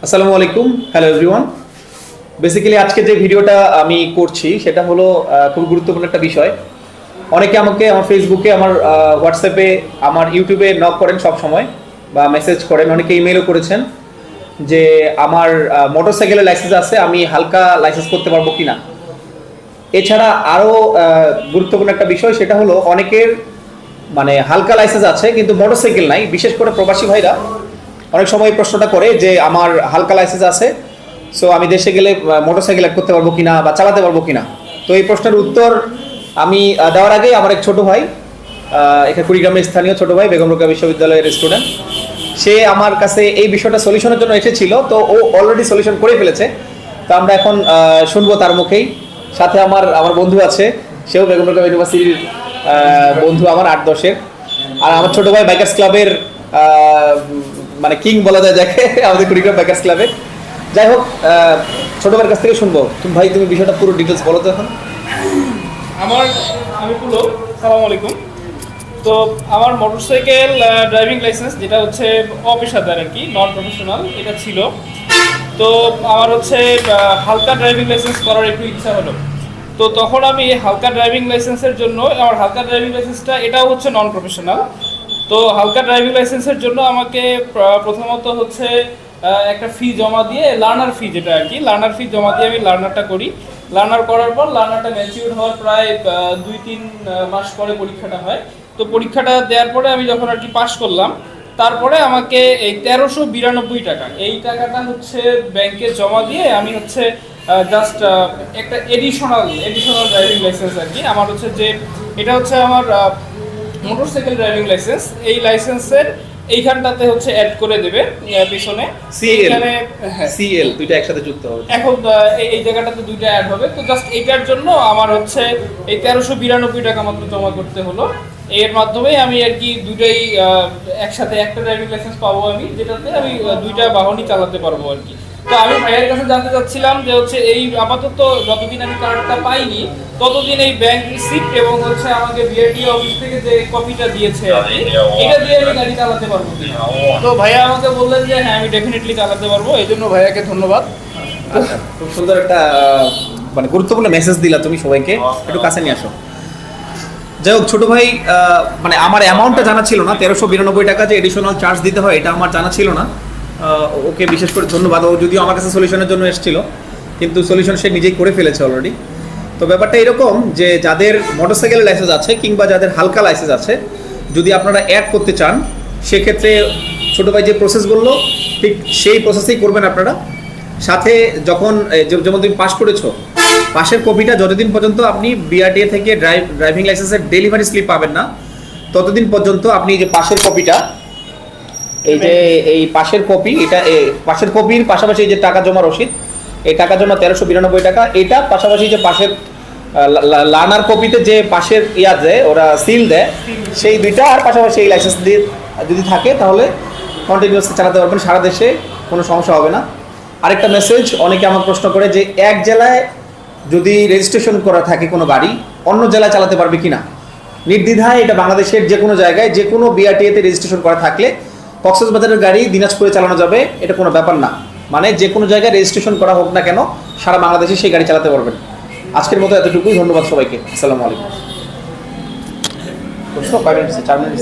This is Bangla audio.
আসসালামু আলাইকুম, হ্যালো এভরিওয়ান। বেসিক্যালি আজকে যে ভিডিওটা আমি করছি সেটা হলো খুব গুরুত্বপূর্ণ একটা বিষয়। অনেকে আমাকে আমার ফেসবুকে, আমার হোয়াটসঅ্যাপে, আমার ইউটিউবে নক করেন সব সময় বা মেসেজ করেন, অনেকে ইমেলও করেছেন যে আমার মোটরসাইকেলের লাইসেন্স আছে, আমি হালকা লাইসেন্স করতে পারবো কিনা। এছাড়া আরও গুরুত্বপূর্ণ একটা বিষয়, সেটা হলো অনেকের মানে হালকা লাইসেন্স আছে কিন্তু মোটরসাইকেল নাই। বিশেষ করে প্রবাসী ভাইরা অনেক সময় এই প্রশ্নটা করে যে আমার হালকা লাইসেন্স আছে, সো আমি দেশে গেলে মোটরসাইকেল অ্যাড করতে পারবো কিনা বা চালাতে পারবো কিনা। তো এই প্রশ্নের উত্তর আমি দেওয়ার আগে আমার এক ছোটো ভাই, এখানে কুড়িগ্রামের স্থানীয় ছোটো ভাই, বেগম রোকেয়া বিশ্ববিদ্যালয়ের স্টুডেন্ট, সে আমার কাছে এই বিষয়টা সলিউশনের জন্য এসেছিল। তো ও অলরেডি সলিউশন করে ফেলেছে। তো আমরা এখন শুনবো তার মুখেই। সাথে আমার আমার বন্ধু আছে, সেও বেগম রোকেয়া ইউনিভার্সিটির বন্ধু, আমার 8-10-এর। আর আমার ছোটো ভাই বাইকার্স ক্লাবের মানে কিং বলা যায় যাকে, আমাদের কুড়িগ্রাম বাইকার্স ক্লাবে। যাই হোক, ছোট ভাইয়ের কাছ থেকে শুনবো। তুমি ভাই, তুমি বিষয়টা পুরো ডিটেলস বলো তো এখন। আমার আমি পুলো সালাম আলাইকুম। তো আমার মোটরসাইকেল ড্রাইভিং লাইসেন্স, যেটা হচ্ছে অপেশাদার আর কি, নন প্রফেশনাল, এটা ছিল। তো আমার হচ্ছে হালকা ড্রাইভিং লাইসেন্স করার একটু ইচ্ছা হলো। তো তখন আমি হালকা ড্রাইভিং লাইসেন্সের জন্য, আমার হালকা ড্রাইভিং লাইসেন্সটা এটাও হচ্ছে নন প্রফেশনাল। তো হালকা ড্রাইভিং লাইসেন্সের জন্য আমাকে প্রথমত হচ্ছে একটা ফি জমা দিয়ে, লার্নার ফি যেটা আর কি, লার্নার ফি জমা দিয়ে আমি লার্নারটা করি। লার্নার করার পর লার্নারটা ম্যাচিউর হওয়ার প্রায় 2-3 মাস পরে পরীক্ষাটা হয়। তো পরীক্ষাটা দেওয়ার পরে আমি যখন আর কি পাশ করলাম, তারপরে আমাকে এই 1392 টাকা, এই টাকাটা হচ্ছে ব্যাংকে জমা দিয়ে আমি হচ্ছে জাস্ট একটা এডিশনাল ড্রাইভিং লাইসেন্স আর কি, আমার হচ্ছে যে এটা হচ্ছে আমার মোটরসাইকেল ড্রাইভিং লাইসেন্স, এই লাইসেন্সের এইখানটাতে হচ্ছে অ্যাড করে দেবে পিছনে সিএল, এখানে। হ্যাঁ, সিএল দুইটা একসাথে যুক্ত হবে। এখন এই জায়গাটাতে দুইটা অ্যাড হবে। তো জাস্ট এইটার জন্য আমার হচ্ছে এই 1392 টাকা মাত্র জমা করতে হলো। এর মাধ্যমে আমি আর কি দুইটাই একসাথে একটা ড্রাইভিং লাইসেন্স পাবো আমি, যেটাতে আমি দুইটা বাহনই চালাতে পারবো আর কি। তো আমি ভাইয়ের কাছে জানতে চাচ্ছিলাম যে হচ্ছে এই আপাতত যতদিন আমি কার্ডটা পাইনি ততদিন এই ব্যাংক রিসিপ্ট এবং হচ্ছে আমাকে বিআরটি অফিস থেকে যে কপিটা দিয়েছে আর কি, এটা দিয়ে আমি গাড়ি চালাতে পারবো কিনা। তো ভাইয়া আমাকে বললেন যে হ্যাঁ, আমি ডেফিনেটলি চালাতে পারবো। এই জন্য ভাইয়াকে ধন্যবাদ। আচ্ছা, খুব সুন্দর একটা মানে গুরুত্বপূর্ণ মেসেজ দিলা তুমি সবাইকে। একটু কাছে নিয়ে আসো। যাই হোক, ছোটো ভাই, মানে আমার অ্যামাউন্টটা জানা ছিল না, 1392 টাকা যে এডিশনাল চার্জ দিতে হয় এটা আমার জানা ছিল না। ওকে বিশেষ করে ধন্যবাদ। ও যদিও আমার কাছে সলিউশনের জন্য এসেছিল, কিন্তু সলিউশন সে নিজেই করে ফেলেছে অলরেডি। তো ব্যাপারটা এরকম যে যাদের মোটরসাইকেলের লাইসেন্স আছে কিংবা যাদের হালকা লাইসেন্স আছে, যদি আপনারা অ্যাড করতে চান, সেক্ষেত্রে ছোটো ভাই যে প্রসেস বললো ঠিক সেই প্রসেসেই করবেন আপনারা। সাথে যখন যেমন তুমি পাস করেছো, পাশের কপিটা যতদিন পর্যন্ত আপনি বিআরটিএ থেকে ড্রাইভিং লাইসেন্সের ডেলিভারি স্লিপ পাবেন না, ততদিন পর্যন্ত আপনি যে পাশের কপিটা, এই যে এই পাশের কপি, এটা পাশের কপির পাশাপাশি যে টাকা জমা রসিদ, এই টাকা জমা 1392 টাকা, এটা পাশাপাশি যে পাশের লার্নার কপিতে যে পাশের ইয়া দেয়, ওরা সিল দেয়, সেই দুইটা, আর পাশাপাশি এই লাইসেন্স দিয়ে যদি থাকে তাহলে কন্টিনিউয়াসলি চালাতে পারবেন, সারা দেশে কোনো সমস্যা হবে না। আরেকটা মেসেজ, অনেকে আমার প্রশ্ন করে যে এক জেলায় যদি রেজিস্ট্রেশন করা থাকে কোনো গাড়ি, অন্য জেলায় চালাতে পারবে কিনা। নির্দ্বিধায় এটা বাংলাদেশের যে কোনো জায়গায় যে কোনো বিআরটিএতে রেজিস্ট্রেশন করা থাকলে কক্সবাজারের গাড়ি দিনাজপুরে চালানো যাবে, এটা কোনো ব্যাপার না। মানে যে কোনো জায়গায় রেজিস্ট্রেশন করা হোক না কেন, সারা বাংলাদেশে সেই গাড়ি চালাতে পারবেন। আজকের মতো এতটুকুই, ধন্যবাদ সবাইকে। আসসালামু আলাইকুম। 5 মিনিট, 4 মিনিট।